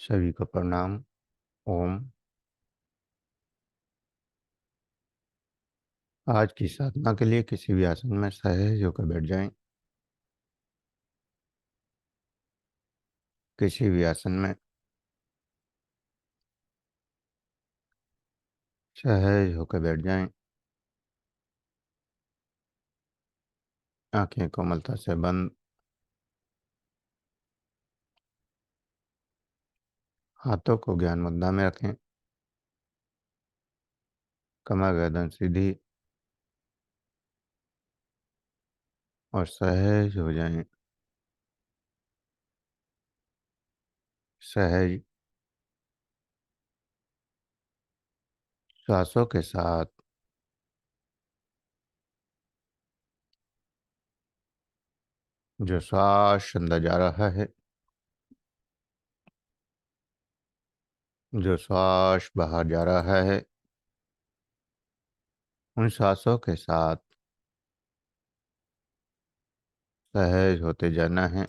सभी को प्रणाम। ओम। आज की साधना के लिए किसी भी आसन में सहज होकर बैठ जाएं। किसी भी आसन में सहज होकर बैठ जाएं। आंखें कोमलता से बंद। हाथों को ज्ञान मुद्रा में रखें। कमर गर्दन सीधी और सहज हो जाएं। सहज श्वासों के साथ जो श्वास अंदर जा रहा है, जो श्वास बाहर जा रहा है, उन श्वासों के साथ सहज होते जाना है।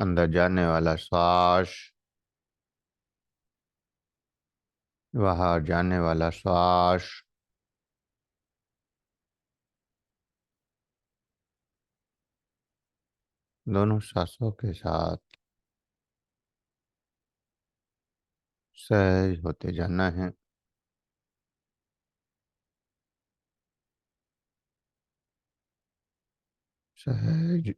अंदर जाने वाला श्वास, बाहर जाने वाला श्वास, दोनों श्वासों के साथ सहज होते जाना है। सहज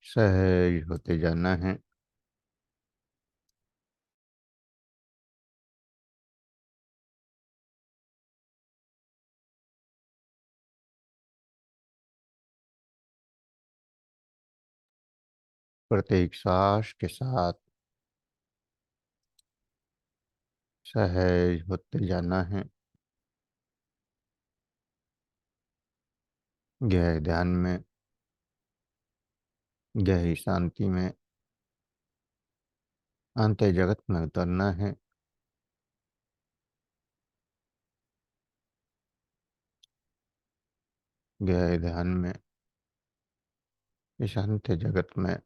सहज होते जाना है। प्रत्येक श्वास के साथ सहज होते जाना है। गहरे ध्यान में, गहरी शांति में, अंतर जगत में उतरना है। गहरे ध्यान में, इस अंतर जगत में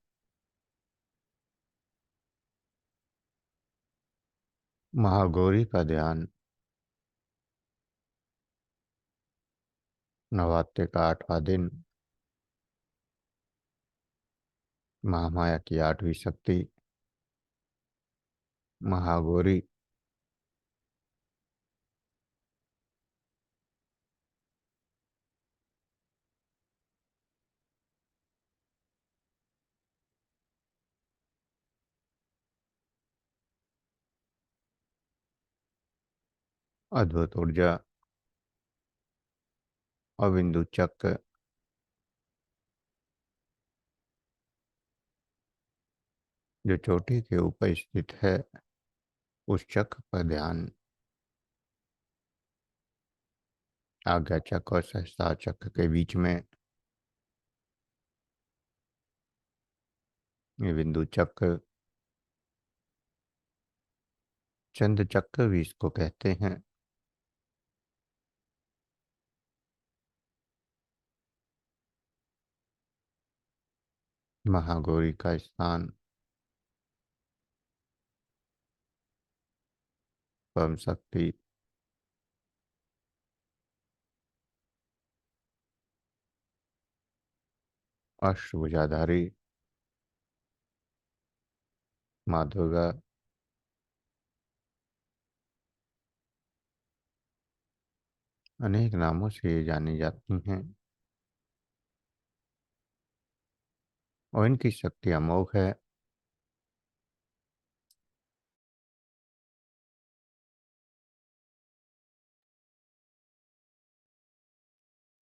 महागौरी का ध्यान। नवरात्रि का 8वां दिन, महामाया की 8वीं शक्ति महागौरी अद्भुत ऊर्जा और बिंदु चक्र जो चोटी के ऊपर स्थित है, उस चक्र पर ध्यान। आज्ञा चक्र और सहस्त्रार चक्र के बीच में ये बिंदु चक्र, चंद्र चक्र भी इसको कहते हैं। महागौरी का स्थान परम शक्ति अष्टभुजाधारी माँ दुर्गा अनेक नामों से जानी जाती हैं और इनकी शक्ति अमोघ है।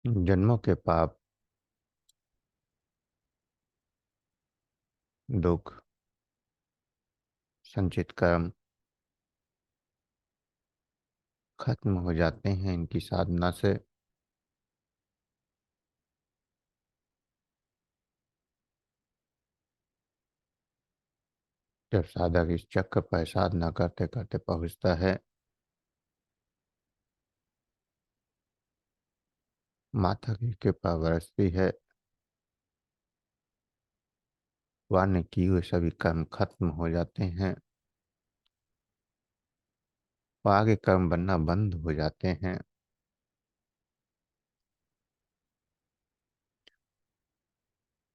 जन्मों के पाप, दुख, संचित कर्म खत्म हो जाते हैं इनकी साधना से। जब साधक इस चक्र पर साधना करते करते पहुंचता है, माता की कृपा बरसती है। वाणी किए हुए सभी कर्म खत्म हो जाते हैं। और आगे कर्म बनना बंद हो जाते हैं।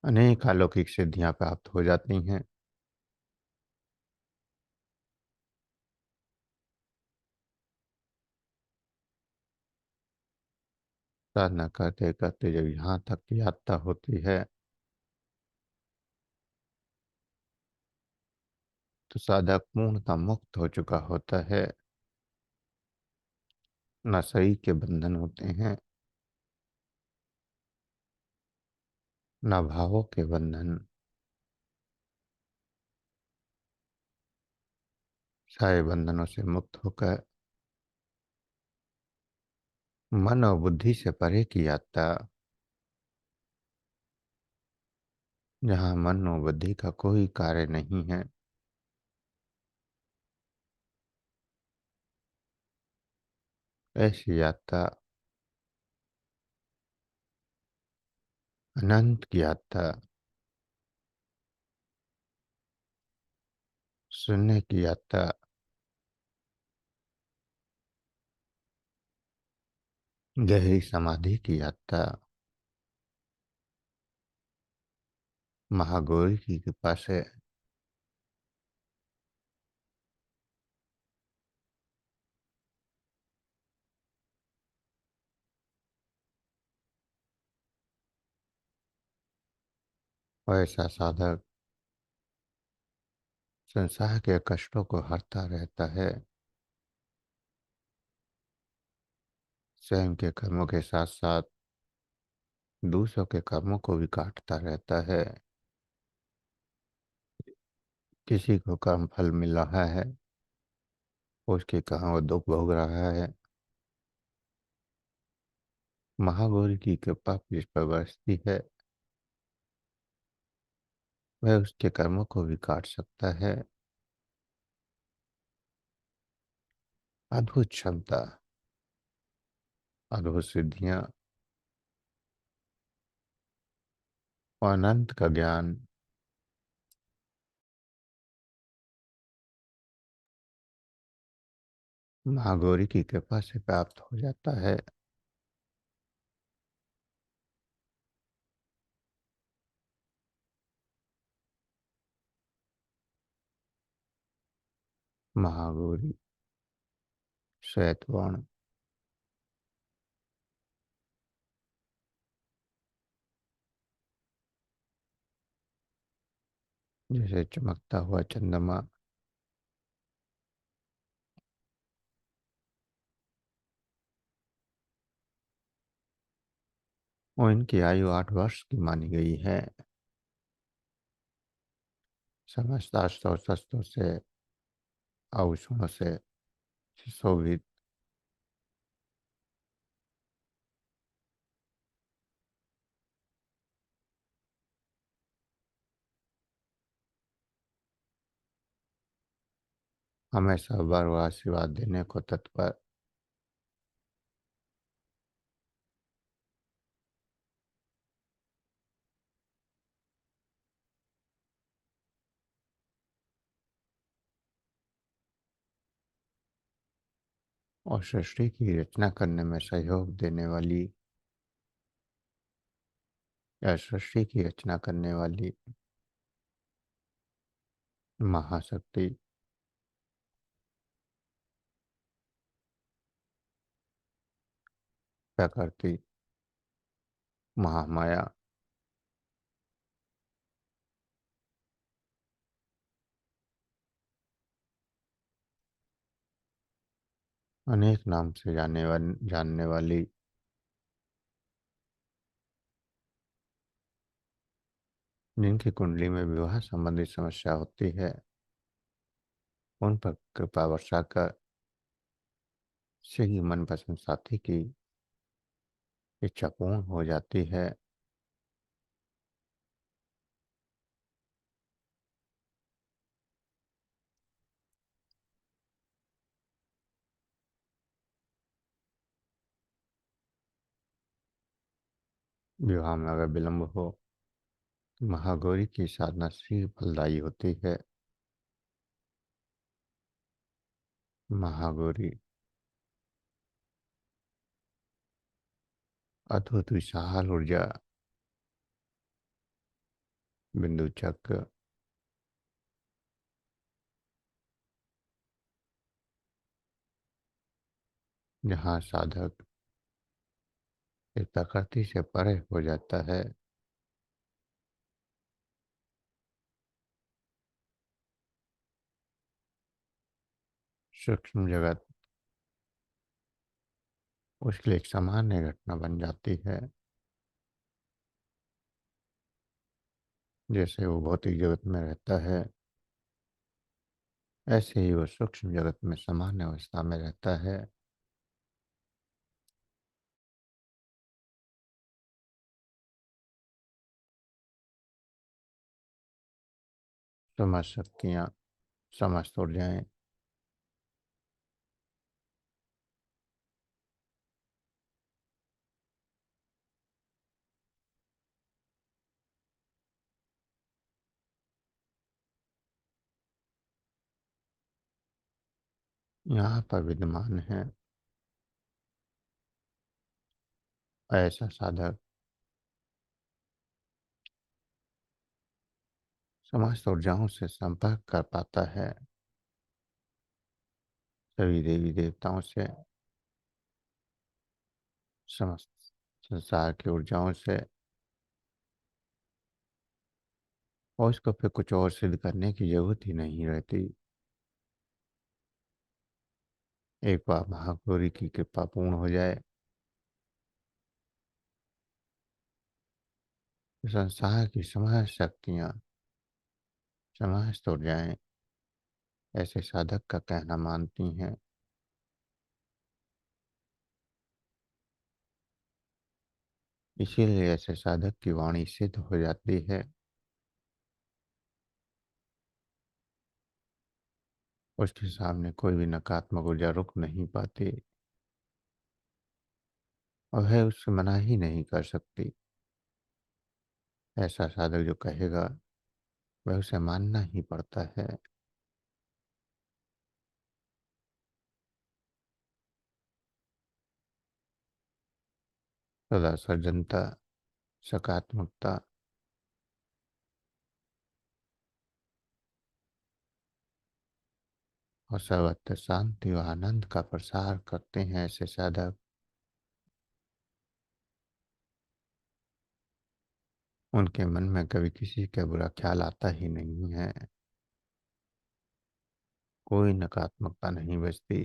अनेक अलौकिक सिद्धियां प्राप्त हो जाती हैं। साधना करते करते जब यहाँ तक की यात्रा होती है तो साधक पूर्णतः मुक्त हो चुका होता है। न शरीर के बंधन होते हैं, न भावों के बंधन। सारे बंधनों से मुक्त होकर मन और बुद्धि से परे की यात्रा, जहाँ मन और बुद्धि का कोई कार्य नहीं है। ऐसी यात्रा अनंत की यात्रा, शून्य की यात्रा, गहरी समाधि की यात्रा, महागौरी की कृपा से और ऐसा साधक संसार के कष्टों को हरता रहता है। स्वयं के कर्मों के साथ साथ दूसरों के कर्मों को भी काटता रहता है। किसी को कर्म फल मिल रहा है, उसके कहाँ वो दुख भोग रहा है। महागौरी की कृपा जिस पर बरसती है वह उसके कर्मों को भी काट सकता है। अद्भुत क्षमता, अद्भुत सिद्धियां और अनंत का ज्ञान महागौरी की कृपा से प्राप्त हो जाता है। महागौरी श्वेतवर्ण जैसे चमकता हुआ चंद्रमा, और इनकी आयु 8 वर्ष की मानी गई है। समस्त अस्त्र शस्त्रों से, आभूषणों से सुशोभित, हमेशा वर व आशीर्वाद देने को तत्पर, और सृष्टि की रचना करने में सहयोग देने वाली, या सृष्टि की रचना करने वाली महाशक्ति, प्रकृति, महामाया, अनेक नाम से जानने वाली, जिनकी कुंडली में विवाह संबंधी समस्या होती है उन पर कृपा वर्षा कर से ही मनपसंद साथी की इच्छा पूर्ण हो जाती है। विवाह में अगर विलंब हो महागौरी की साधना श्री फलदायी होती है। महागौरी अद्भुत विशाल ऊर्जा, बिंदु चक्र, जहाँ साधक इस प्रकृति से परे हो जाता है, सूक्ष्म जगत उसके लिए एक सामान्य घटना बन जाती है। जैसे वो भौतिक जगत में रहता है, ऐसे ही वो सूक्ष्म जगत में सामान्य अवस्था में रहता है। समस्त शक्तियाँ, समस्त ऊर्जाएं यहाँ पर विद्यमान है। ऐसा साधक समस्त ऊर्जाओं से संपर्क कर पाता है, सभी देवी देवताओं से, समस्त संसार की ऊर्जाओं से। और इसको फिर कुछ और सिद्ध करने की जरूरत ही नहीं रहती। एक बार महागौरी की कृपा पूर्ण हो जाए, तो संसार की समस्त शक्तियाँ, समस्त ऊर्जाएं ऐसे साधक का कहना मानती हैं। इसीलिए ऐसे साधक की वाणी सिद्ध हो जाती है। उसके सामने कोई भी नकारात्मक ऊर्जा रुक नहीं पाती, और वह उससे मना ही नहीं कर सकती। ऐसा साधक जो कहेगा वह उसे मानना ही पड़ता है। सदा सज्जनता, सकारात्मकता और सर्वत्र शांति व आनंद का प्रसार करते हैं ऐसे साधक। उनके मन में कभी किसी का बुरा ख्याल आता ही नहीं है, कोई नकारात्मकता नहीं बचती।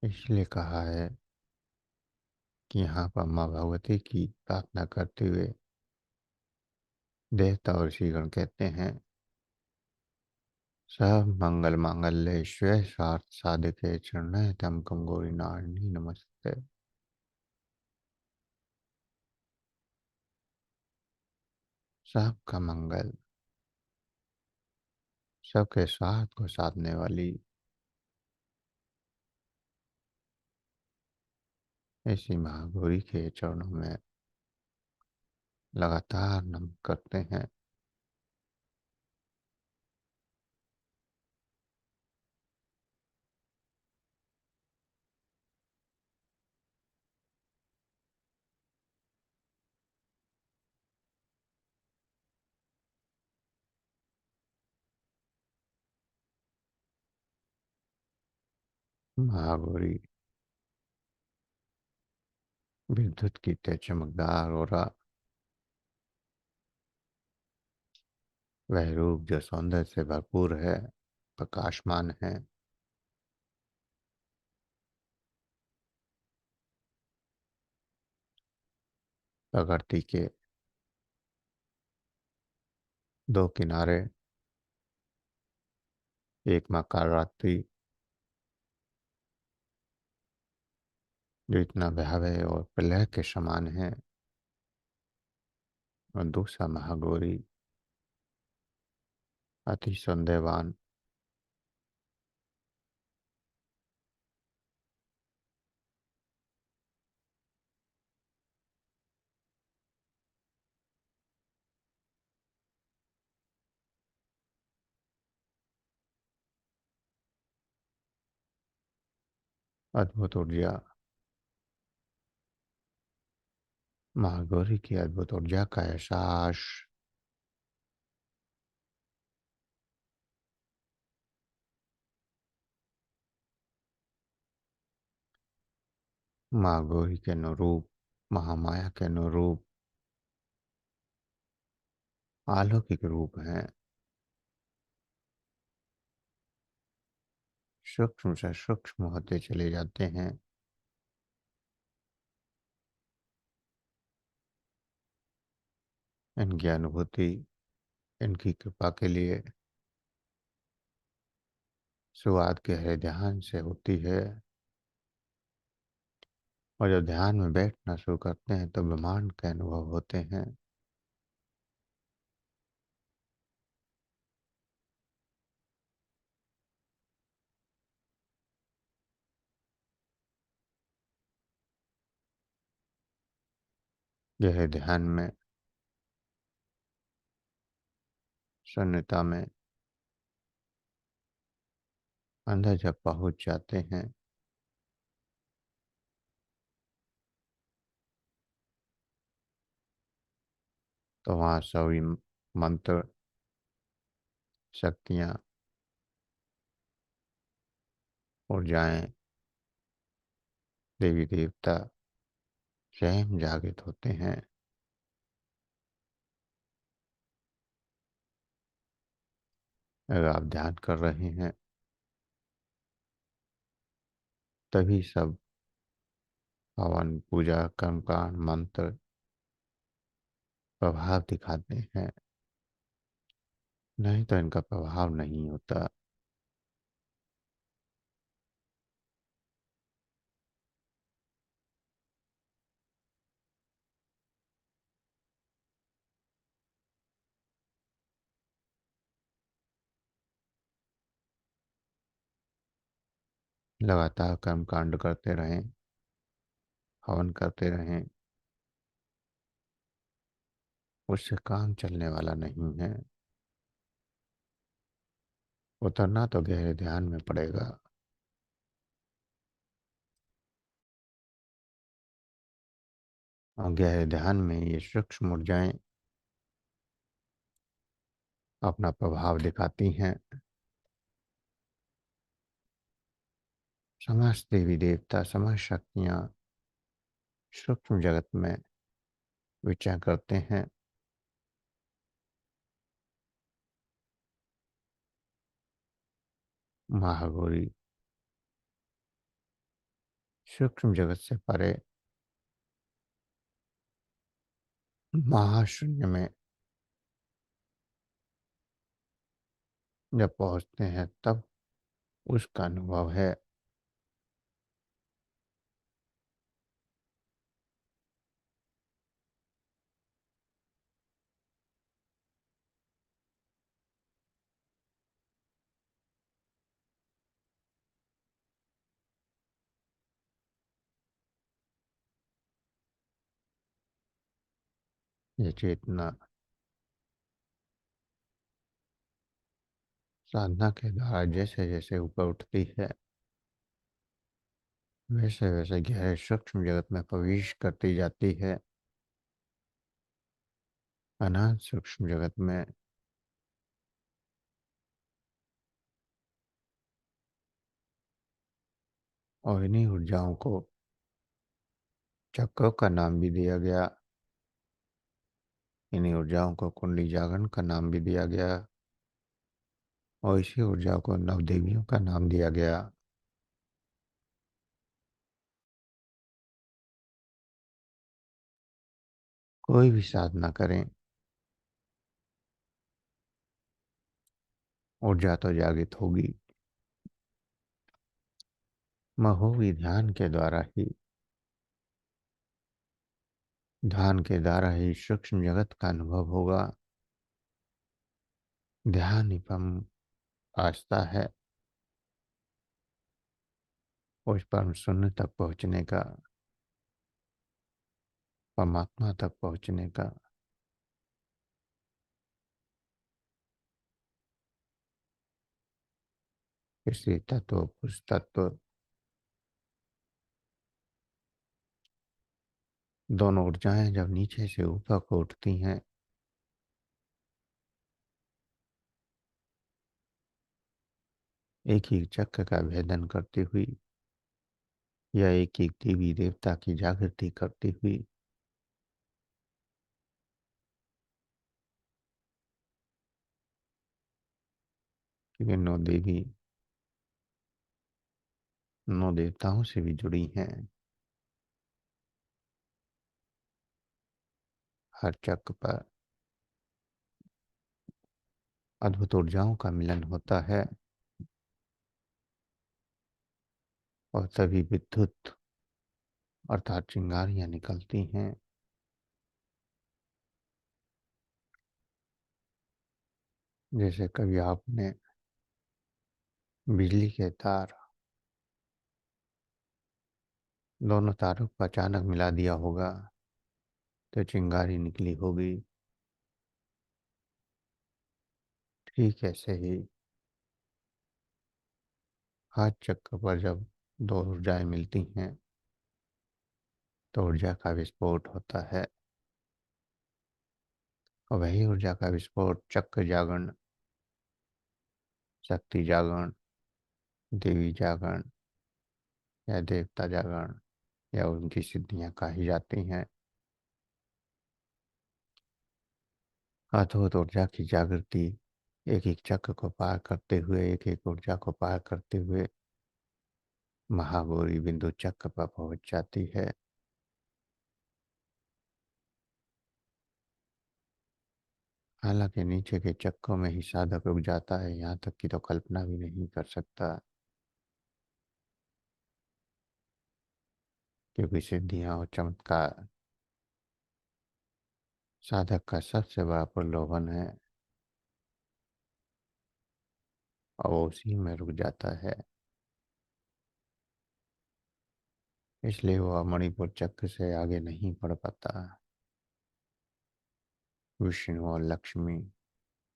इसलिए कहा है कि यहाँ पर माँ भगवती की प्रार्थना करते हुए देवता और ऋषिगण कहते हैं, सब मंगल मांगल्ये शिवे स्वार्थ साधिके शरण्ये त्र्यंबकं गौरी नारायणी नमस्ते। सबका मंगल, सबके स्वार्थ को साधने वाली ऐसी महागौरी के चरणों में लगातार नमन करते हैं। महागौरी विद्युत की तेज चमकदार और वह रूप जो सौंदर्य से भरपूर है, प्रकाशमान है। प्रकृति के दो किनारे, एक माँ कालरात्रि जो इतना भयावह और प्रलय के समान है, और दूसरा महागौरी अति सौंदर्यवान, अद्भुत ऊर्जा, माँ गौरी की अद्भुत ऊर्जा का एहसास माँ गौरी के अनुरूप, महामाया के अनुरूप अलौकिक रूप हैं। सूक्ष्म से सूक्ष्म होते चले जाते हैं। इनकी अनुभूति, इनकी कृपा के लिए शुरुआत गहरे ध्यान से होती है। और जब ध्यान में बैठना शुरू करते हैं तो ब्रह्मांड के अनुभव होते हैं। गहरे ध्यान में, शून्यता में अंदर जब पहुंच जाते हैं तो वहाँ सभी मंत्र, शक्तियाँ, ऊर्जाएं, देवी देवता स्वयं जागृत होते हैं। अगर आप ध्यान कर रहे हैं तभी सब हवन, पूजा, कर्मकांड, मंत्र प्रभाव दिखाते हैं, नहीं तो इनका प्रभाव नहीं होता। लगातार कर्मकांड करते रहें, हवन करते रहें, उससे काम चलने वाला नहीं है। उतरना तो गहरे ध्यान में पड़ेगा। और गहरे ध्यान में ये सूक्ष्म ऊर्जाएं अपना प्रभाव दिखाती हैं। समस्त देवी देवता, समस्त शक्तियाँ सूक्ष्म जगत में विचरण करते हैं। महागौरी सूक्ष्म जगत से परे महाशून्य में जब पहुंचते हैं तब उसका अनुभव है। ये चेतना साधना के द्वारा जैसे जैसे ऊपर उठती है वैसे वैसे गहरे सूक्ष्म जगत में प्रवेश करती जाती है। अनंत सूक्ष्म जगत में और इन्हीं ऊर्जाओं को चक्रों का नाम भी दिया गया। इन्हीं ऊर्जाओं को कुंडली जागरण का नाम भी दिया गया। और इसी ऊर्जा को नवदेवियों का नाम दिया गया। कोई भी साधना करें, ऊर्जा तो जागृत होगी। महोवी ध्यान के द्वारा ही, ध्यान के द्वारा ही सूक्ष्म जगत का अनुभव होगा। ध्यान ही परम रास्ता है उस परम शून्य तक पहुंचने का, परमात्मा तक पहुंचने का। किसी तत्व, पुरुष तत्व दोनों ऊर्जाएं जब नीचे से ऊपर को उठती हैं, एक ही चक्र का भेदन करती हुई या एक एक देवी देवता की जागृति करती हुई, क्योंकि नौ देवताओं से भी जुड़ी हैं। हर चक्र पर अद्भुत ऊर्जाओं का मिलन होता है और तभी विद्युत अर्थात चिंगारियां निकलती हैं। जैसे कभी आपने बिजली के तार, दोनों तारों को अचानक मिला दिया होगा तो चिंगारी निकली होगी। ठीक ऐसे ही हर चक्र पर जब दो ऊर्जाएं मिलती हैं तो ऊर्जा का विस्फोट होता है, और वही ऊर्जा का विस्फोट चक्र जागरण, शक्ति जागरण, देवी जागरण या देवता जागरण या उनकी सिद्धियां कही जाती हैं। अद्भुत ऊर्जा की जागृति एक एक चक्र को पार करते हुए, एक एक ऊर्जा को पार करते हुए महागौरी बिंदु चक्र पर पहुंच जाती है। हालांकि नीचे के चक्रों में ही साधक रुक जाता है, यहाँ तक कि तो कल्पना भी नहीं कर सकता, क्योंकि सिद्धियां और चमत्कार साधक का सबसे बड़ा प्रलोभन है और वो उसी में रुक जाता है। इसलिए वह मणिपुर चक्र से आगे नहीं बढ़ पाता। विष्णु और लक्ष्मी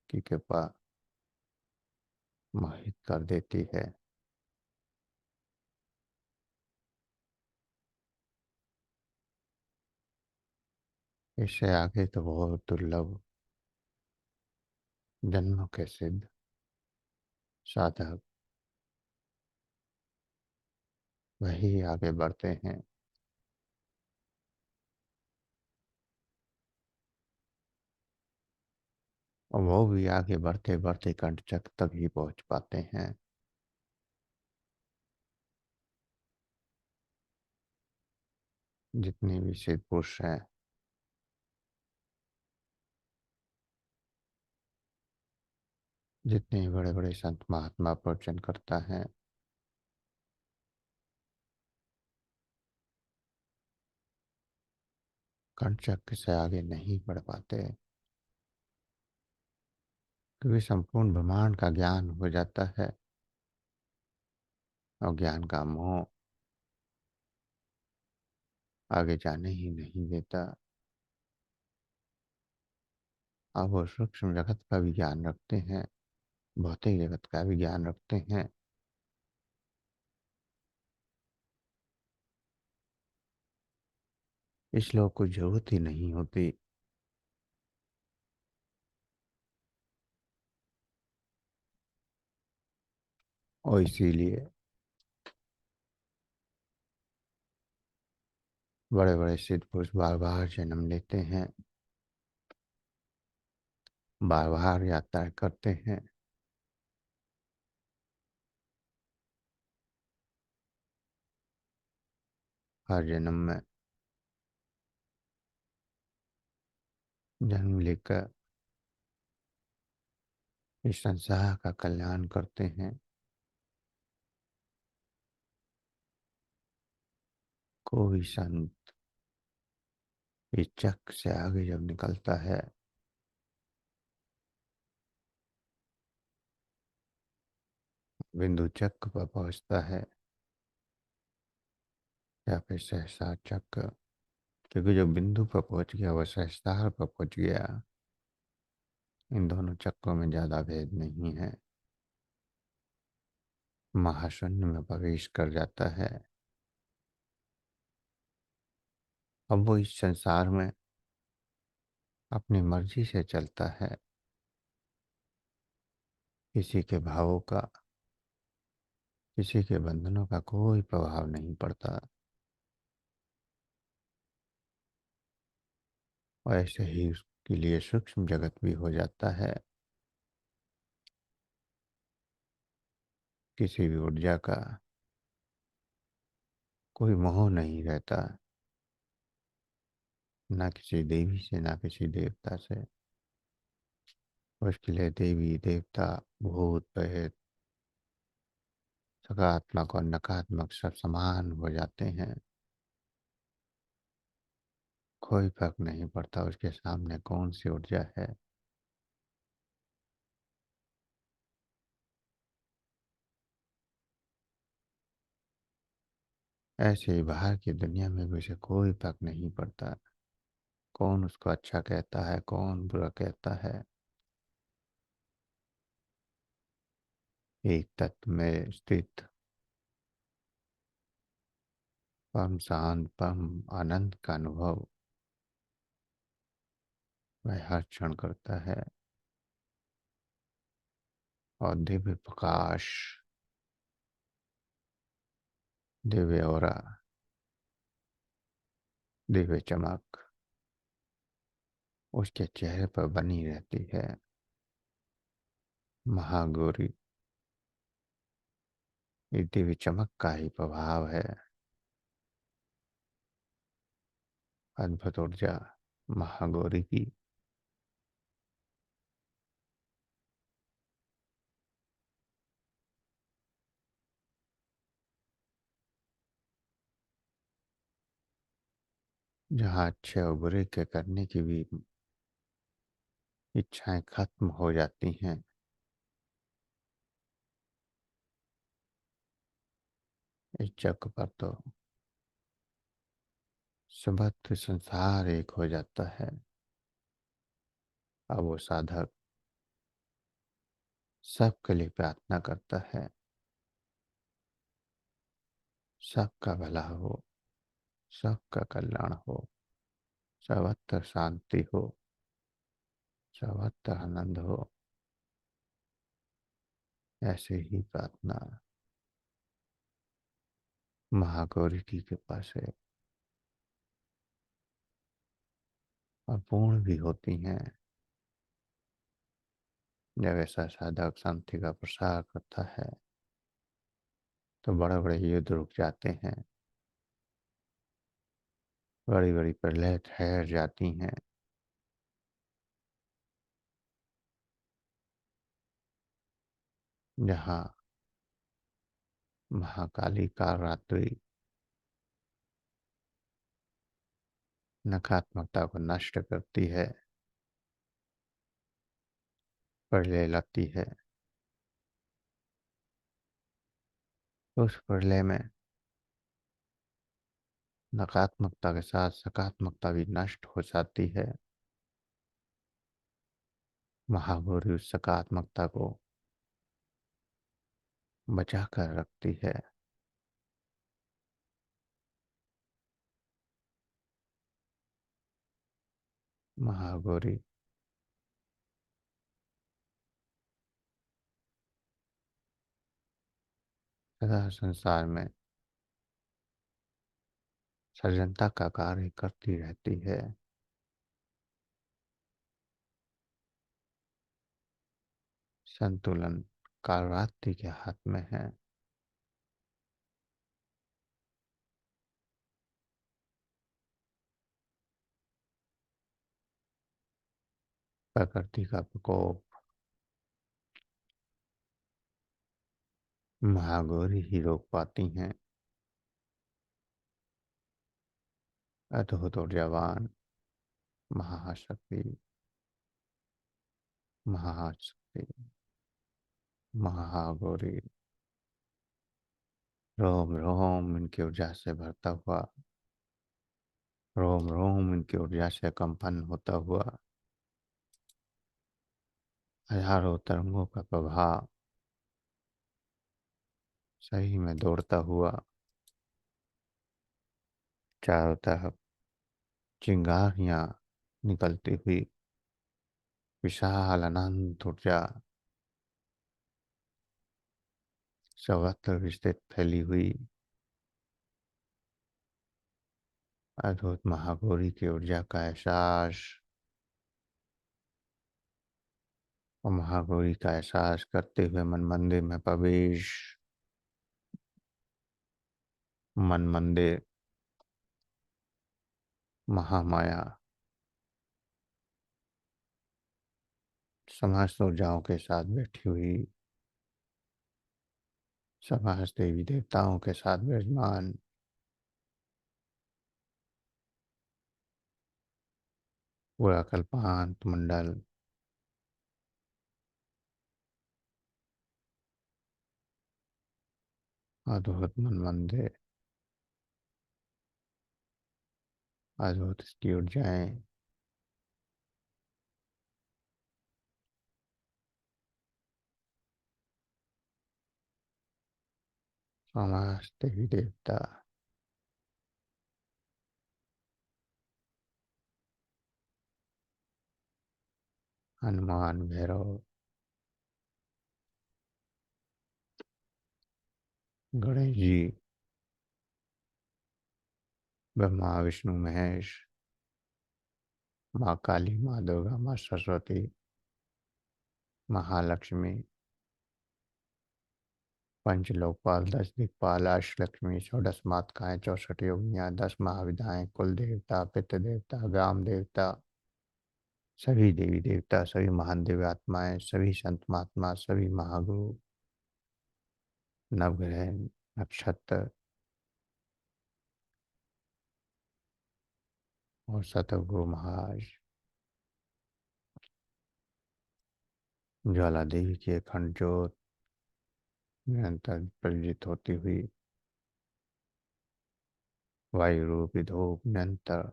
की कृपा मोहित कर देती है। इससे आगे तो बहुत दुर्लभ जन्मों के सिद्ध साधक वही आगे बढ़ते हैं। और वो भी आगे बढ़ते बढ़ते कंटक तक ही पहुंच पाते हैं। जितने भी सिद्ध पुरुष हैं, जितने बड़े बड़े संत महात्मा प्रवचन करता है, कंटक से आगे नहीं बढ़ पाते, क्योंकि संपूर्ण ब्रह्मांड का ज्ञान हो जाता है और ज्ञान का मोह आगे जाने ही नहीं देता। अब वो सूक्ष्म जगत का भी ज्ञान रखते हैं, भौतिक जगत का भी ज्ञान रखते हैं। इस लोग को जरूरत ही नहीं होती। और इसीलिए बड़े बड़े सिद्ध पुरुष बार बार जन्म लेते हैं, बार बार यात्रा करते हैं। हर जन्म में जन्म लेकर इस संसार का कल्याण करते हैं। कोई संत इस चक्र से आगे जब निकलता है, बिंदु चक्र पर पहुंचता है या फिर सहस्त्र चक्र, क्योंकि जो बिंदु पर पहुंच गया वह सहस्त्र पर पहुंच गया। इन दोनों चक्रों में ज्यादा भेद नहीं है। महाशून्य में प्रवेश कर जाता है अब वो इस संसार में अपनी मर्जी से चलता है, किसी के भावों का, किसी के बंधनों का कोई प्रभाव नहीं पड़ता। और ऐसे ही उसके लिए सूक्ष्म जगत भी हो जाता है। किसी भी ऊर्जा का कोई मोह नहीं रहता, ना किसी देवी से ना किसी देवता से। उसके लिए देवी देवता, भूत प्रेत, सकारात्मक और नकारात्मक सब समान हो जाते हैं। कोई फर्क नहीं पड़ता उसके सामने कौन सी ऊर्जा है। ऐसे ही बाहर की दुनिया में भी उसे कोई फर्क नहीं पड़ता, कौन उसको अच्छा कहता है कौन बुरा कहता है। एक तत्व में स्थित परम शांत परम आनंद का अनुभव वह हर क्षण करता है। और दिव्य प्रकाश, दिव्य ऑरा, दिव्य चमक उसके चेहरे पर बनी रहती है। महागौरी, ये दिव्य चमक का ही प्रभाव है। अद्भुत ऊर्जा महागौरी की। जहाँ अच्छे और बुरे के करने की भी इच्छाएं खत्म हो जाती हैं, इस जग पर तो समस्त संसार एक हो जाता है। अब वो साधक सबके लिए प्रार्थना करता है, सबका भला हो, सबका कल्याण हो, सर्वत्र शांति हो, सर्वत्र आनंद हो। ऐसे ही प्रार्थना महागौरी की कृपा से अपूर्ण भी होती हैं। जब ऐसा साधक शांति का प्रसार करता है तो बड़े बड़े युद्ध रुक जाते हैं, बड़ी बड़ी प्रलय ठहर जाती हैं। जहाँ महाकाली का रात्रि नकारात्मकता को नष्ट करती है, प्रलय लाती है, उस प्रलय में नकारात्मकता के साथ सकारात्मकता भी नष्ट हो जाती है। महागौरी उस सकारात्मकता को बचा कर रखती है। महागौरी सदा संसार में सृजनता का कार्य करती रहती है। संतुलन कालरात्रि के हाथ में है। प्रकृति का प्रकोप महागौरी ही रोक पाती हैं। अद्भुत ऊर्जावान महाशक्ति, महाशक्ति महागौरी रोम रोम इनकी ऊर्जा से भरता हुआ, रोम रोम इनकी ऊर्जा से कंपन होता हुआ, हजारों तरंगों का प्रभाव सही में दौड़ता हुआ चारों तरफ चिंगारियां निकलती हुई विशाल अनंत ऊर्जा सर्वत्र विस्तृत फैली हुई अद्भुत महागौरी की ऊर्जा का एहसास, और महागौरी का एहसास करते हुए मन मंदिर में प्रवेश। मन मंदिर महामाया समस्त ऊर्जाओं के साथ बैठी हुई, समस्त देवी देवताओं के साथ विराजमान, पूरा कल्पांत मंडल अद्भुत मन मंदिर, अद्भुत इसकी ऊर्जाएं समस्त देवी देवता हनुमान भैरव गणेश जी, ब्रह्मा विष्णु महेश, माँ काली, माँ दुर्गा, माँ सरस्वती, महालक्ष्मी, पंच लोकपाल, 10 दिक्पाल, अष्टलक्ष्मी, 16 मातृकाएं, 64 योगिनियाँ, 10 महाविद्याएं, कुल देवता, पितृ देवता, ग्राम देवता, सभी देवी देवता, सभी महान दिव्य आत्माएं, सभी संत महात्मा, सभी महागुरु, नवग्रह, नक्षत्र और सतगुरु महाराज, ज्वाला देवी की अखंड ज्योत निरंतर प्रज्वलित होती हुई, वायु रूपी धूप निरंतर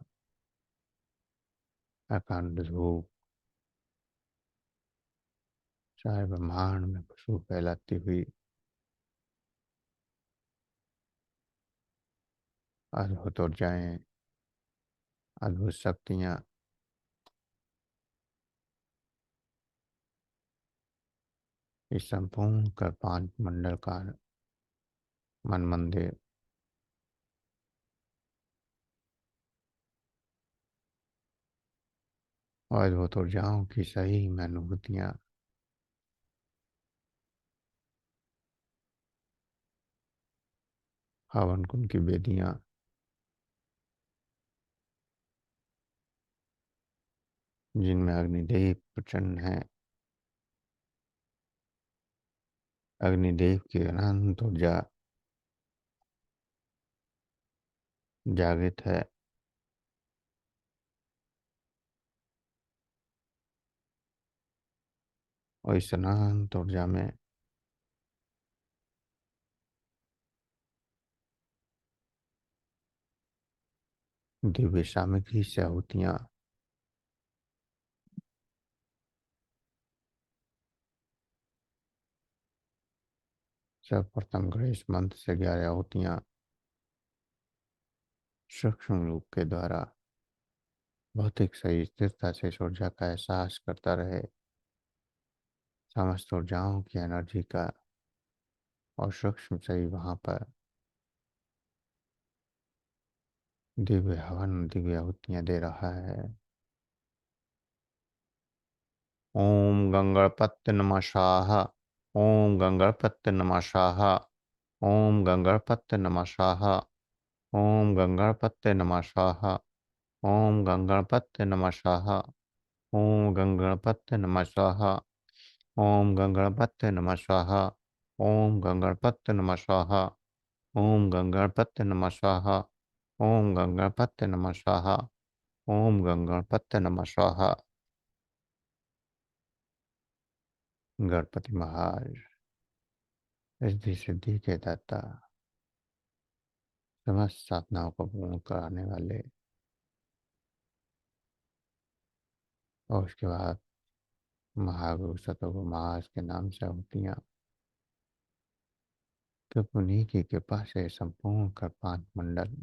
अखंड धूप सारे ब्रह्मांड में खुशबू फैलाती हुई, अद्भुत ऊर्जाएं, अद्भुत शक्तियां इस संपूर्ण कल्पांत मंडल का मन मंदिर और अद्भुत ऊर्जाओं की सही में अनुभूतियां हवन कुंड की वेदियां, जिनमें अग्निदेव प्रचंड हैं, अग्निदेव की अनंत ऊर्जा जागृत है, और इस अनंत ऊर्जा में दिव्य सामग्री से आहुतियां सर्वप्रथम गणेश मंत्र से 11 आहुतियां सूक्ष्म रूप के द्वारा भौतिक सही स्थिरता से इस ऊर्जा का एहसास करता रहे, समस्त ऊर्जाओं की एनर्जी का, और सूक्ष्म सही वहां पर दिव्य हवन, दिव्य आहुतियां दे रहा है। ओम गंगणपत्य नमः स्वाहा, ओम गंगणपत्य नमः स्वाहा, ओम गंगणपत्य नमः स्वाहा, ओम गंगणपत्य नमः स्वाहा, ओम गंगणपत्य नमः स्वाहा, ओम गंगणपत्य नमः स्वाहा, ओम गंगणपत्य नमः स्वाहा, ओम गंगणपत्य नमः स्वाहा, ओम गंगणपत्य नमः स्वाहा, ओम गंगणपत्य नमः स्वाहा, ओम गंगणपत्य नमः स्वाहा। गणपति महाराज रिद्धि सिद्धि के दाता, समस्त साधनाओं को पूर्ण कराने वाले, और उसके बाद महागुरु सतगुरु महाराज के नाम से आहुतियां, क्योंकि उन्हीं की कृपा से संपूर्ण कल्पांत मंडल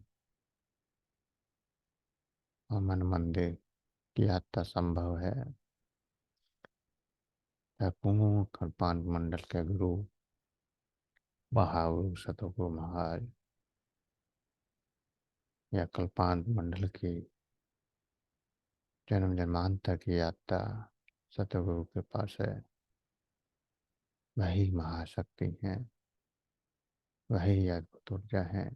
मन मंदिर की यात्रा संभव है। पूर्ण कल्पांत मंडल के गुरु महागुरु सतगुरु महाराज या कल्पांत मंडल की जन्म जन्मांतर की यात्रा सतगुरु के पास है। वही महाशक्ति है, वही अद्भुत ऊर्जा है,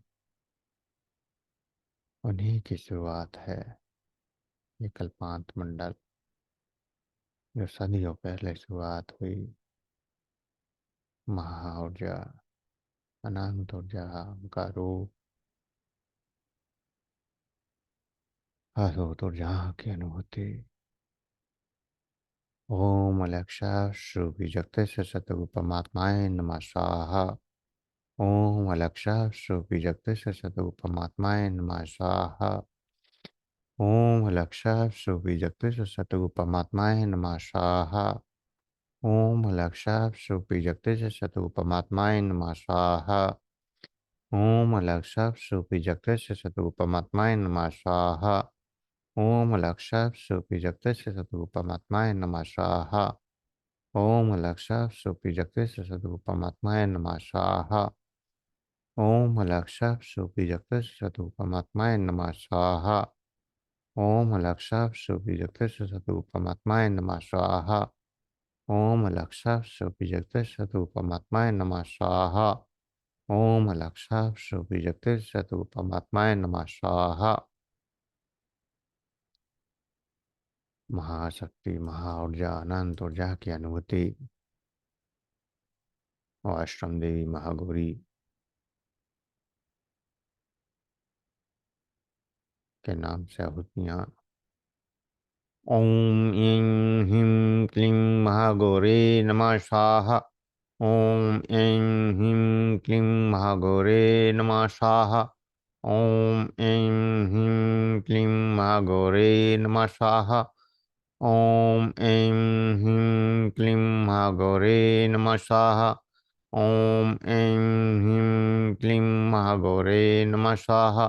उन्हीं की शुरुआत है ये कल्पांत मंडल, जो सदियों पहले शुरुआत हुई। महा ऊर्जा, अनंत ऊर्जा का रूप, अद्भुत ऊर्जा की अनुभूति। ओम अलक्षा श्री जगते सतगुरु परमात्माय नमः स्वाहा। ओम अलक्षा श्री जगते सतगुरु परमात्माय नमः स्वाहा। ओम अलक्षा श्री जगते सतगुरु परमात्माय नमः स्वाहा। ओम अलक्षा श्री जगते सतगुरु परमात्माय नमः स्वाहा। ओम अलक्षा श्री जगते सतगुरु परमात्माय नमः स्वाहा। ओम अलक्षा श्री जगते सतगुरु परमात्माय नमः स्वाहा। ओम अलक्षा श्री जगते सतगुरु परमात्माय नमः स्वाहा। ओम अलक्षा श्री जगते सतगुरु परमात्माय नमः स्वाहा। ओम अलक्षा श्री जगते सतगुरु परमात्माय नमः स्वाहा। ओम अलक्षा श्री जगते सतगुरु परमात्माय नमः स्वाहा। ओम अलक्षा श्री जगते सतगुरु परमात्माय नमः स्वाहा। महाशक्ति, महाऊर्जा, अनंत ऊर्जा की अनुभूति और आश्रम देवी महागौरी के नाम से आहुतियाँ। ओम ऐं ह्रीं क्लीं महागौरे नमः स्वाहा। ओम ऐं ह्रीं क्लीं महागौरे नमः स्वाहा। ओम ऐं ह्रीं क्लीं महागौरे नमः स्वाहा। ओम ऐं ह्रीं क्लीं महागौरे नमः स्वाहा। ओम ऐं ह्रीं क्लीं महागौरे नमः स्वाहा।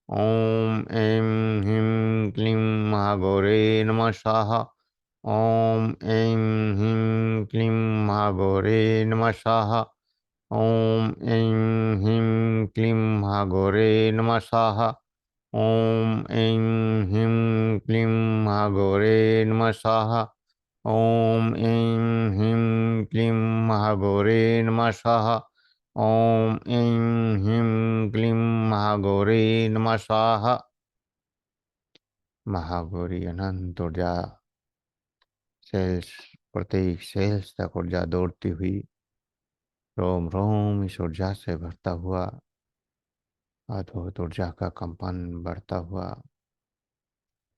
ओम ऐं ह्रीं क्लीं महागौरे नमः स्वाहा। ओम ऐं ह्रीं क्लीं महागौरे नमः स्वाहा। ओम ऐं ह्रीं क्लीं महागौरे नमः स्वाहा। ओम ऐं ह्रीं क्लीं महागौरे नमः स्वाहा। ओम ऐं ह्रीं क्लीं महागौरे नमः स्वाहा। ओम ऐं ह्रीं क्लीं महागौरे नमः स्वाहा। महागौरी अनंत ऊर्जा, सेल्स, प्रत्येक सेल्स तक ऊर्जा दौड़ती हुई, रोम रोम इस ऊर्जा से भरता हुआ, अद्भुत ऊर्जा का कंपन बढ़ता हुआ,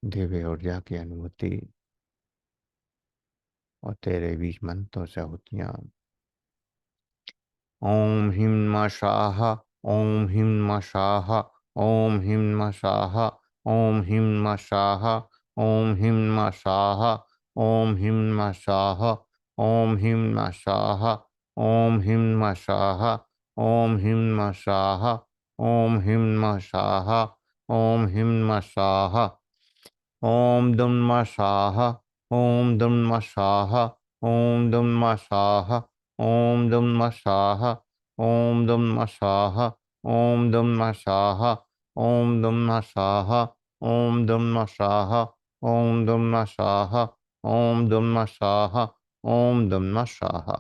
दिव्य ऊर्जा की अनुभूति और तेरे बीच मंत्रों से आहुतियाँ। ओम ह्रीं नमः स्वाहा। ओम ह्रीं नमः स्वाहा। ओम ह्रीं नमः स्वाहा। ओम ह्रीं नमः स्वाहा। ओम ह्रीं नमः स्वाहा। ओम ह्रीं नमः स्वाहा। ओम ह्रीं नमः स्वाहा। ओम ह्रीं नमः स्वाहा। ओम ह्रीं नमः स्वाहा। ओम ह्रीं नमः स्वाहा। ओम ह्रीं नमः स्वाहा। ओम दुम नमः स्वाहा। ओम दुम नमः स्वाहा। ओम दुम नमः स्वाहा। ओम दुम नमः स्वाहा। ओम दुम नमः स्वाहा। ओम दुम नमः स्वाहा। ओम दुम नमः स्वाहा। ओम दुम नमः स्वाहा। ओम दुम नमः स्वाहा। ओम दुम नमः स्वाहा। ओम दुम नमः स्वाहा।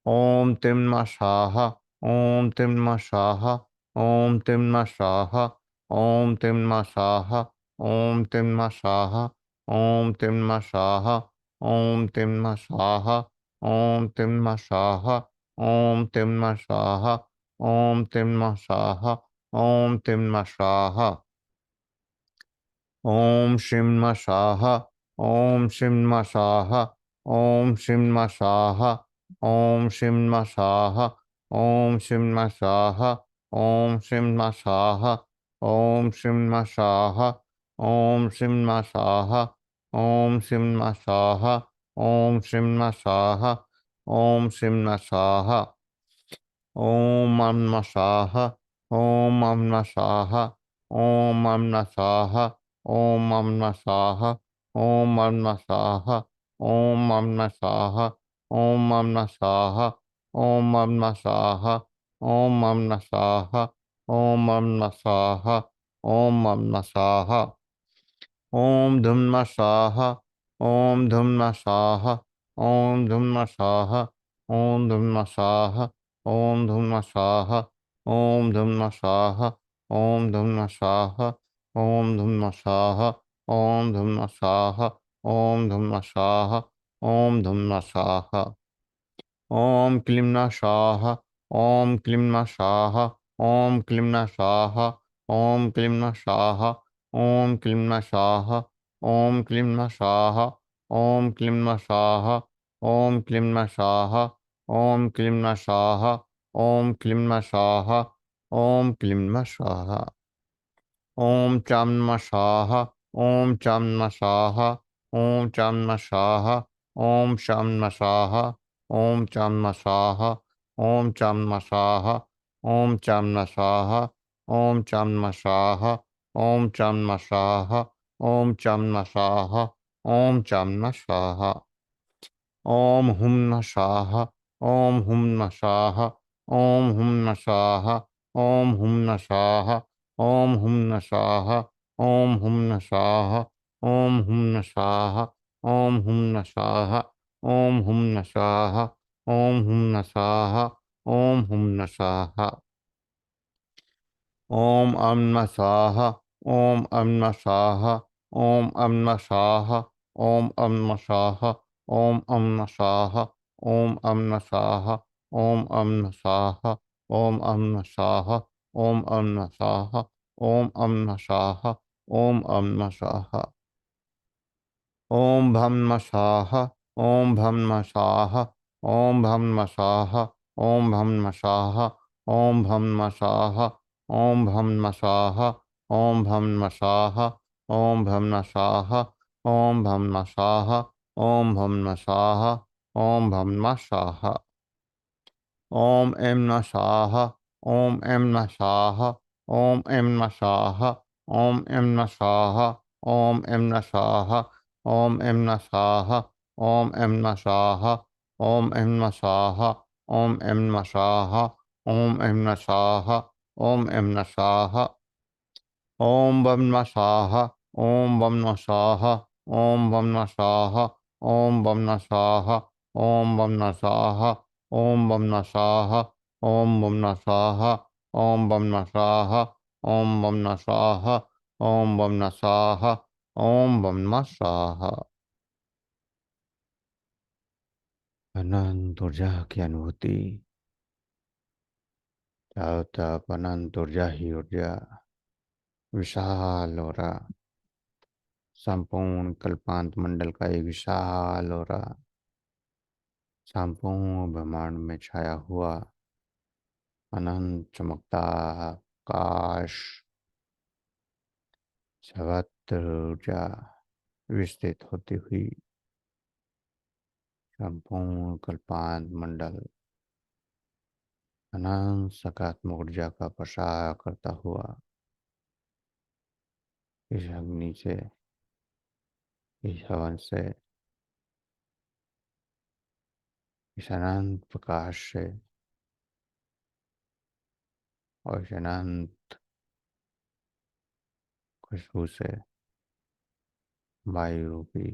ओम त्रिं नमः स्वाहा। ओम त्रिं नमः स्वाहा। ओम त्रिं नमः स्वाहा। ओम त्रिं नमः स्वाहा। ओम त्रिं नमः स्वाहा। ओम त्रिं नमः स्वाहा। ओम त्रिं नमः स्वाहा। ओम त्रिं नमः स्वाहा। ओम त्रिं नमः स्वाहा। ओम त्रिं नमः स्वाहा। ओम त्रिं नमः स्वाहा। ओम श्रीं नमः स्वाहा। ओम श्रीं नमः स्वाहा। ओम श्रीं नमः स्वाहा। ओम श्रीं नमः स्वाहा। ओम श्रीं नमः स्वाहा। ओम श्रीं नमः स्वाहा। ओम श्रीं नमः स्वाहा। ओम श्रीं नमः स्वाहा। ओम श्रीं नमः स्वाहा। ओम श्रीं नमः स्वाहा। ओम श्रीं नमः स्वाहा। ओम नमः स्वाहा। ओम नमः स्वाहा। ओम नमः स्वाहा। ओम मम नमः स्वाहा। ओम मम नमः स्वाहा। ओम मम नमः स्वाहा। ओम मम नमः स्वाहा। ओम मम नमः स्वाहा। ओम मम नमः स्वाहा। ओम मम नमः स्वाहा। ओम मम नमः स्वाहा। ओम धुम नमः स्वाहा। ओम धुम नमः स्वाहा। ओम धुम नमः स्वाहा। ओम धुम नमः स्वाहा। ओम धुम नमः स्वाहा। ओम धुम नमः स्वाहा। ओम धुम नमः स्वाहा। ओम धुम नमः स्वाहा। ओम धुम नमः स्वाहा। ओम धुम नमः स्वाहा। ओम धुम नमः स्वाहा। ओम क्लीं नमः स्वाहा। ओम क्लीं नमः स्वाहा। ओम क्लीं नमः स्वाहा। ओम क्लीं नमः स्वाहा। ओम क्लीं नमः स्वाहा। ओम क्लीं नमः स्वाहा। ओम क्लीं नमः स्वाहा। ओम क्लीं नमः स्वाहा। ओम क्लीं नमः स्वाहा। ओम क्लीं नमः स्वाहा। ओम क्लीं नमः स्वाहा। ओम चं नमः स्वाहा। ओम चं नमः स्वाहा। ओम चं नमः स्वाहा। ओम शं नमः स्वाहा। ओम चं नमः स्वाहा। ओम चं नमः स्वाहा। ओम चं नमः स्वाहा। ओम चं नमः स्वाहा। ओम चं नमः स्वाहा। ओम चं नमः स्वाहा। ओम चं नमः स्वाहा। ओम हुम नमः स्वाहा। ओम हुम नमः स्वाहा। ओम हुम नमः स्वाहा। ओम हुम नमः स्वाहा। ओम हुम नमः स्वाहा। ओम हुम नमः स्वाहा। ओम हुम नमः स्वाहा। ओम हुम नमः स्वाहा। ओम हुम नमः स्वाहा। ओम हुम नमः स्वाहा। ओम हुम नमः स्वाहा। ओम अम नमः स्वाहा। ओम अम नमः स्वाहा। ओम अम नमः स्वाहा। ओम अम नमः स्वाहा। ओम अम नमः स्वाहा। ओम अम नमः स्वाहा। ओम अम नमः स्वाहा। ओम अम नमः स्वाहा। ओम अम नमः स्वाहा। ओम अम नमः स्वाहा। ओम अम नमः स्वाहा। ओम भम नमः स्वाहा। ओम भम नमः स्वाहा। ओम भम नमः स्वाहा। ओम भम नमः स्वाहा। ओम भम नमः स्वाहा। ओम भम नमः स्वाहा। ओम भम नमः स्वाहा। ओम भम नमः स्वाहा। ओम भम नमः स्वाहा। ओम भम नमः स्वाहा। ओम भम नमः स्वाहा। ओम ऐं नमः स्वाहा। ओम ऐं नमः स्वाहा। ओम ऐं नमः स्वाहा। ओम ऐं नमः स्वाहा। ओम ऐं नमः स्वाहा। ओम ऐं नमः स्वाहा। ओम ऐं नमः स्वाहा। ओम ऐं नमः स्वाहा। ओम ऐं नमः स्वाहा। ओम ऐं नमः स्वाहा। ओम ऐं नमः स्वाहा। ओम वम नमः स्वाहा। ओम वम नमः स्वाहा। ओम वम नमः स्वाहा। ओम वम नमः स्वाहा। ओम वम नमः स्वाहा। ओम वम नमः स्वाहा। ओम वम नमः स्वाहा। ओम वम नमः स्वाहा। ओम वम नमः स्वाहा। ओम वम नमः स्वाहा। ओम वम नमः स्वाहा। अनंत ऊर्जा की अनुभूति। चारों तरफ अनंत ऊर्जा ही ऊर्जा विशाल हो रहा। संपूर्ण कल्पांत मंडल का एक विशाल हो रहा संपूर्ण ब्रह्मांड में छाया हुआ अनंत चमकता काश सर्वत्र ऊर्जा विस्तृत होती हुई संपूर्ण कल्पांत मंडल अनंत सकारात्मक ऊर्जा का प्रसार करता हुआ इस अग्नि से, इस हवन से, इस अनंत प्रकाश से और इस अनंत खुशबू से वायु रूपी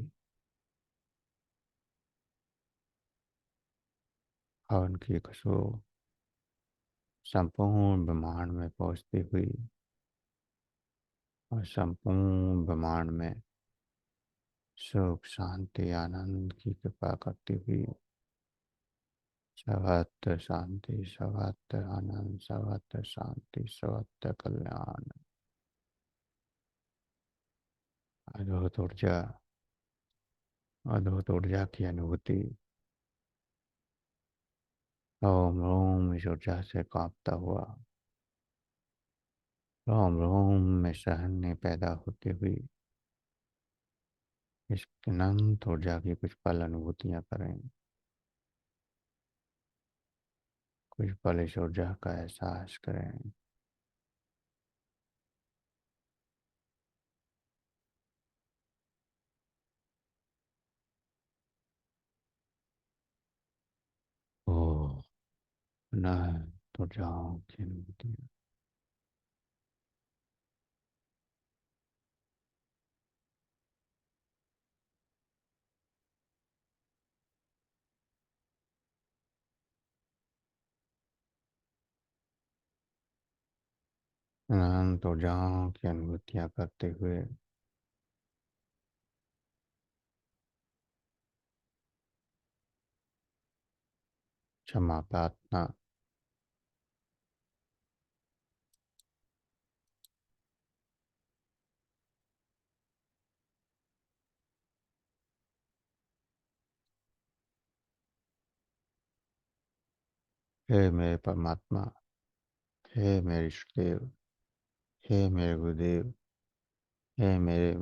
हवन की खुशबू संपूर्ण ब्रह्मांड में पहुंचती हुई और संपूर्ण ब्रह्मांड में सुख शांति आनंद की कृपा करती हुई सर्वत्र शांति, सर्वत्र आनंद, सर्वत्र शांति, सर्वत्र कल्याण, अद्भुत ऊर्जा, अद्भुत ऊर्जा की अनुभूति। रोम रोम इस ऊर्जा से कांपता हुआ, रोम रोम में सहन्य पैदा होती हुई इस अनंत ऊर्जा की कुछ पल अनुभूतियां करें। कुछ पल इस ऊर्जा का एहसास करें। न तो जाओ कि अनुभूतियाँ। अनंत ऊर्जाओं की अनुभूतियाँ करते हुए क्षमा प्रार्थना। हे मेरे परमात्मा, हे मेरे इष्टदेव, हे मेरे गुरुदेव, हे मेरे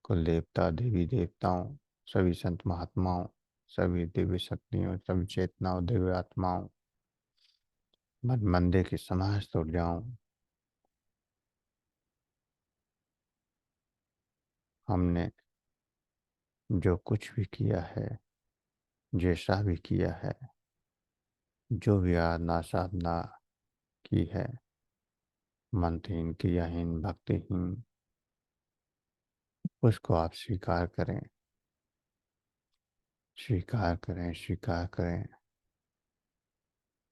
कुल देवता देवी देवताओं, सभी संत महात्माओं, सभी दिव्य शक्तियों, सभी चेतनाओं, दिव्य आत्माओं, मन मंदिर की समस्त ऊर्जाओं, हमने जो कुछ भी किया है, जैसा भी किया है, जो भी आराधना साधना की है, मंत्रहीन क्रियाहीन भक्तिहीन, उसको आप स्वीकार करें, स्वीकार करें, स्वीकार करें।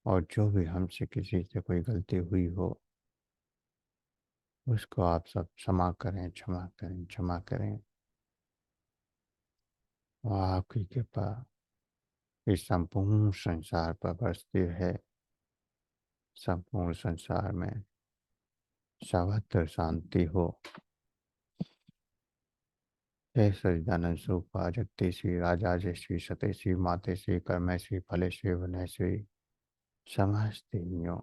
और जो भी हमसे किसी से कोई गलती हुई हो, उसको आप सब क्षमा करें, क्षमा करें, क्षमा करें। और आपकी कृपा इस संपूर्ण संसार पर बरसती है। संपूर्ण संसार में सर्वत्र शांति हो। हे सच्चिदानंद स्वरूपा जगदीश्वरी राजाजेश्वरी सतेश्वरी मातेश्वरी कर्मेश्वरी फलेश्वरी वनेश्वरी समस्त देवियों,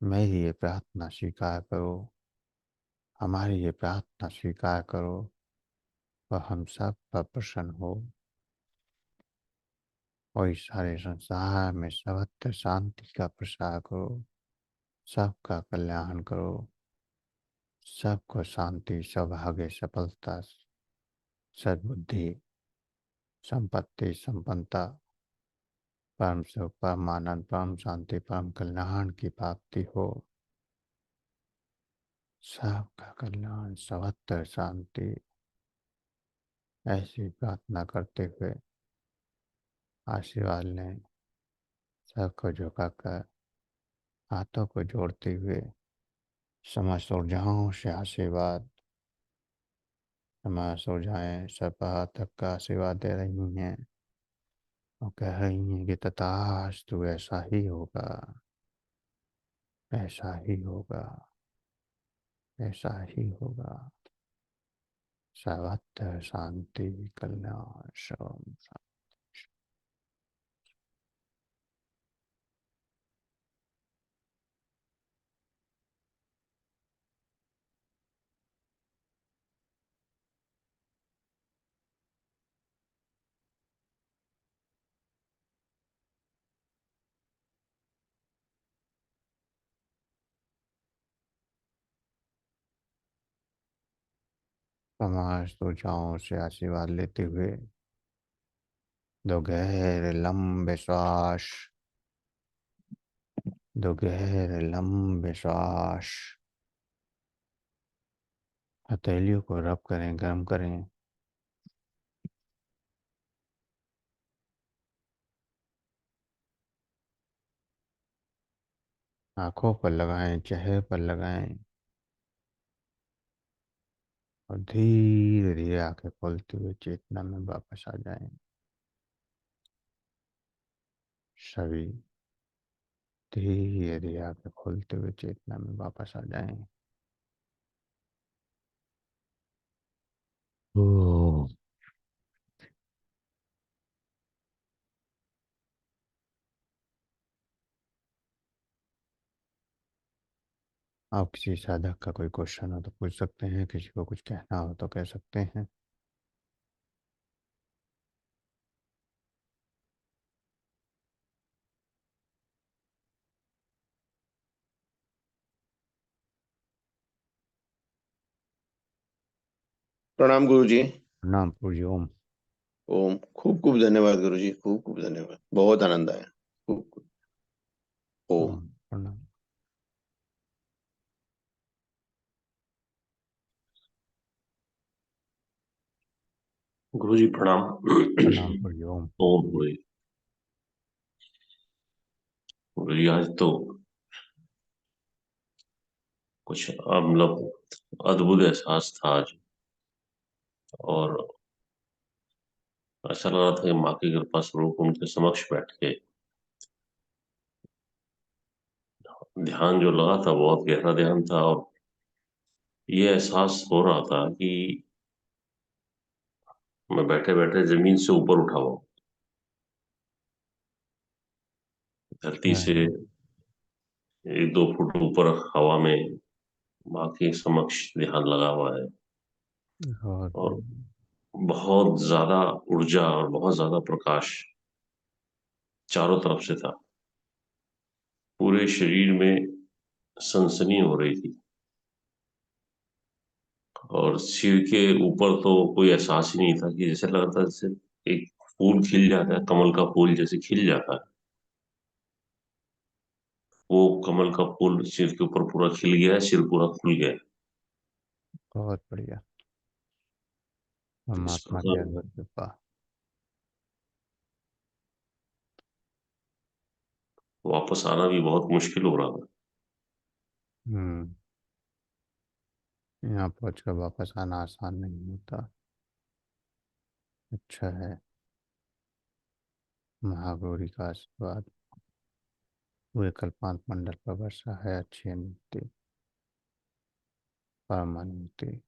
मेरी ये प्रार्थना स्वीकार करो, हमारी ये प्रार्थना स्वीकार करो। वह हम सब पर प्रसन्न हो और इस सारे संसार में सर्वत्र शांति का प्रसार करो, सबका कल्याण करो, सबको शांति सौभाग्य सफलता सद्बुद्धि संपत्ति संपन्नता परम सुख परम आनंद परम शांति परम कल्याण की प्राप्ति हो। सबका कल्याण सर्वत्र शांति, ऐसी प्रार्थना करते हुए आशीर्वाद लें। सबको झुकाकर हाथों को जोड़ते हुए समस्त ऊर्जाओं से आशीर्वाद, समस्त ऊर्जाएं सब तक का आशीर्वाद दे रही हैं और कह रही हैं कि तथास्तु ऐसा ही होगा, ऐसा ही होगा, ऐसा ही होगा। सर्वत्र शांति कल्याण शम। समस्त ऊर्जाओं से आशीर्वाद लेते हुए दो गहरे लंबे श्वास, दो गहरे लंबे श्वास। हथेलियों को रब करें, गर्म करें। आंखों पर लगाएं, चेहरे पर लगाएं और धीरे धीरे आंखें खोलते हुए चेतना में वापस आ जाएं। सभी धीरे धीरे आंखें खोलते हुए चेतना में वापस आ जाएं। ओ, आप किसी साधक का कोई क्वेश्चन हो तो पूछ सकते हैं, किसी को कुछ कहना हो तो कह सकते हैं। प्रणाम गुरु जी। प्रणाम पूज्य ओम। ओम। खूब खूब धन्यवाद गुरु जी, खूब खूब धन्यवाद, बहुत आनंद आया। खूब खूब। ओम। प्रणाम प्रणाम। गुरु जी प्रणाम। प्रणाम हरिओम। ओम गुरु जी। गुरु जी आज तो कुछ मतलब अद्भुत एहसास था आज। और ऐसा लग रहा था कि माँ की कृपा स्वरूप उनके समक्ष बैठ के ध्यान जो लगा था बहुत गहरा ध्यान था। और ये एहसास हो रहा था कि मैं बैठे बैठे जमीन से ऊपर उठा हुआ हूँ। धरती हाँ, से 1-2 फुट ऊपर हवा में माँ के समक्ष ध्यान लगा हुआ है। और और बहुत ज्यादा ऊर्जा और बहुत ज्यादा प्रकाश चारों तरफ से था। पूरे शरीर में सनसनी हो रही थी। और सिर के ऊपर तो कोई एहसास ही नहीं था, कि जैसे लग रहा था जैसे एक फूल खिल जाता है, कमल का फूल जैसे खिल जाता है। वो कमल का फूल सिर के ऊपर पूरा खिल गया है, सिर पूरा खुल गया है। बहुत बढ़िया। तो इस परमात्मा की प्रकार अद्भुत कृपा। वापस आना भी बहुत मुश्किल हो रहा था। हम्म। यहाँ पहुँच कर वापस आना आसान नहीं होता। अच्छा है। महागौरी का आशीर्वाद पूरे कल्पांत मंडल पर वर्षा है। अच्छी अनुमति, परमानुमति।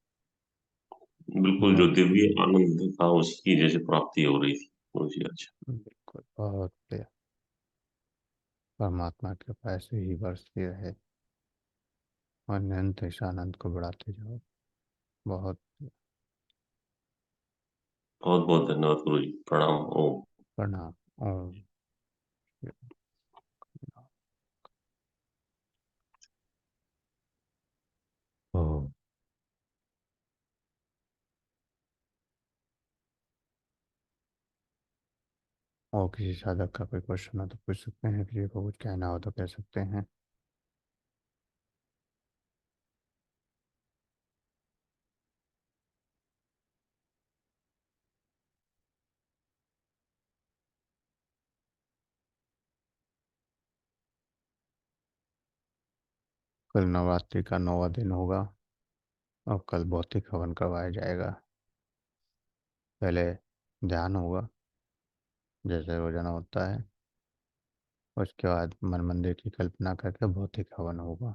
बिल्कुल जो बहुत दिव्य आनंद था उसकी जैसे प्राप्ति हो रही थी मुझे। अच्छा। बिल्कुल बहुत बढ़िया। परमात्मा की कृपा ऐसे ही बरसती रहे और निरंतर इस आनंद को बढ़ाते जाओ। बहुत बहुत बहुत धन्यवाद गुरु जी। प्रणाम। ओम। प्रणाम। ओम। ओम। और किसी साधक का कोई क्वेश्चन हो तो पूछ सकते हैं, किसी को कुछ कहना हो तो कह सकते हैं। कल नवरात्रि का 9वां दिन होगा और कल भौतिक हवन करवाया जाएगा। पहले ध्यान होगा जैसे रोजाना होता है। उसके बाद मन मंदिर की कल्पना करके भौतिक हवन होगा।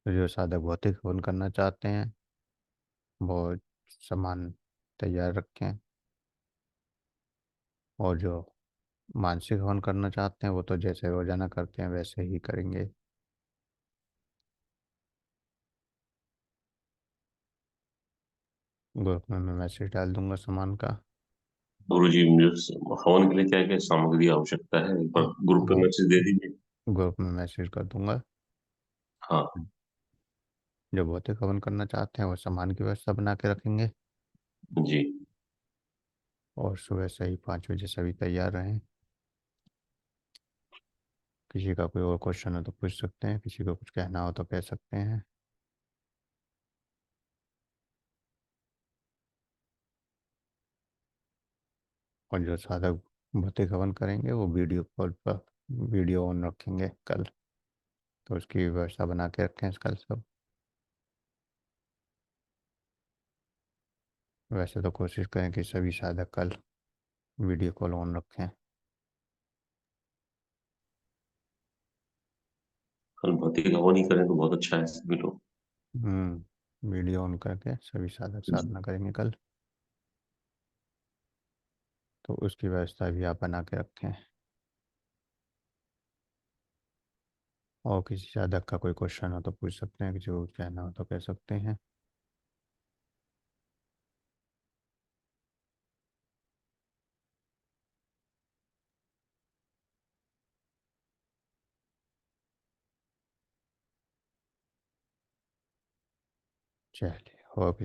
तो जो साधक भौतिक हवन करना चाहते हैं वो सामान तैयार रखें, और जो मानसिक हवन करना चाहते हैं वो तो जैसे रोजाना करते हैं वैसे ही करेंगे। ग्रुप में मैं मैसेज डाल दूंगा सामान का। गुरु जी मुझे हवन के लिए क्या क्या सामग्री आवश्यकता है, एक बार ग्रुप पे वो मैसेज दे दीजिए। ग्रुप में मैसेज कर दूंगा। हाँ। जो भौतिक हवन करना चाहते हैं वो सामान की व्यवस्था बना के रखेंगे। जी। और सुबह से ही 5 बजे सभी तैयार रहें। किसी का कोई और क्वेश्चन हो तो पूछ सकते हैं, किसी को कुछ कहना हो तो कह सकते हैं। और जो साधक भौतिक हवन करेंगे वो वीडियो कॉल पर वीडियो ऑन रखेंगे कल। तो उसकी व्यवस्था बना के रखें कल सब। वैसे तो कोशिश करें कि सभी साधक कल वीडियो कॉल ऑन रखें। कल भौतिक हवन ही करें तो बहुत अच्छा है सभी लोग। वीडियो ऑन करके सभी साधक जी। साधना करेंगे कल। तो उसकी व्यवस्था भी आप बना के रखें। और किसी साधक का कोई क्वेश्चन हो तो पूछ सकते हैं, किसी को कुछ कहना हो तो कह सकते हैं। चलिए, और